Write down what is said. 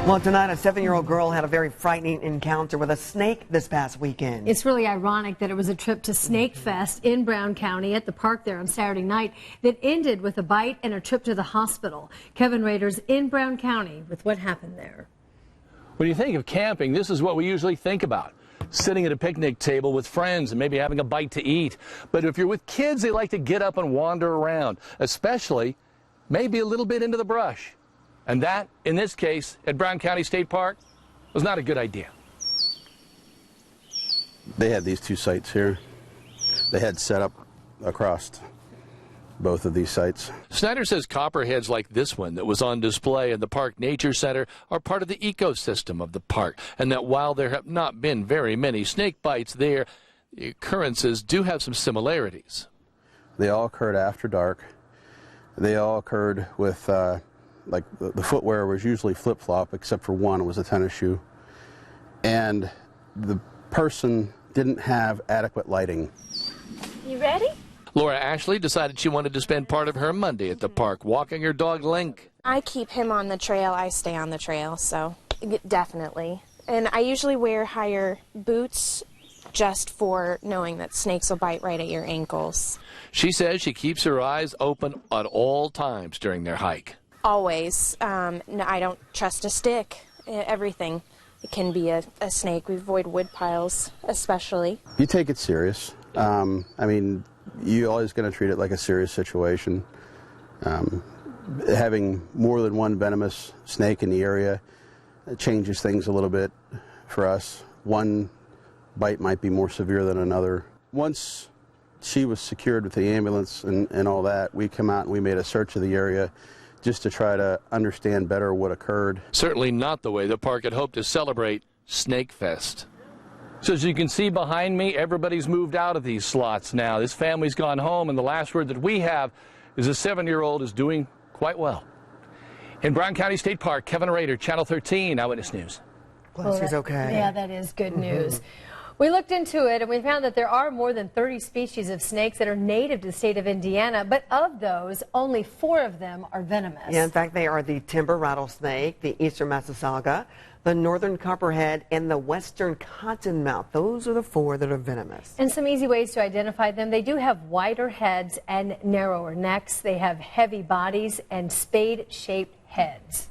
Well, tonight, a 7-year-old girl had a very frightening encounter with a snake this past weekend. It's really ironic that it was a trip to Snake Fest in Brown County at the park there on Saturday night that ended with a bite and a trip to the hospital. Kevin Rader's in Brown County with what happened there. When you think of camping, this is what we usually think about. Sitting at a picnic table with friends and maybe having a bite to eat. But if you're with kids, they like to get up and wander around, especially maybe a little bit into the brush. And that, in this case, at Brown County State Park, was not a good idea. They had these two sites here. They had set up across both of these sites. Snyder says copperheads like this one that was on display in the Park Nature Center are part of the ecosystem of the park, and that while there have not been very many snake bites there, the occurrences do have some similarities. They all occurred after dark. They all occurred with like the footwear was usually flip-flop, except for one, it was a tennis shoe. And the person didn't have adequate lighting. You ready? Laura Ashley decided she wanted to spend part of her Monday at the park walking her dog Link. I keep him on the trail, I stay on the trail, so definitely. And I usually wear higher boots just for knowing that snakes will bite right at your ankles. She says she keeps her eyes open at all times during their hike. Always. No, I don't trust a stick. Everything. It can be a snake. We avoid wood piles, especially. You take it serious. I mean, you're always going to treat it like a serious situation. Having more than one venomous snake in the area changes things a little bit for us. One bite might be more severe than another. Once she was secured with the ambulance and all that, we come out and we made a search of the area just to try to understand better what occurred. Certainly not the way the park had hoped to celebrate Snake Fest. So as you can see behind me, everybody's moved out of these slots now. This family's gone home, and the last word that we have is a 7-year-old is doing quite well. In Brown County State Park, Kevin Rader, Channel 13, Eyewitness News. Glad she's okay. Yeah, that is good news. We looked into it and we found that there are more than 30 species of snakes that are native to the state of Indiana, but of those, only 4 of them are venomous. Yeah, in fact, they are the timber rattlesnake, the eastern Massasauga, the northern copperhead, and the western cottonmouth. Those are the 4 that are venomous. And some easy ways to identify them. They do have wider heads and narrower necks. They have heavy bodies and spade-shaped heads.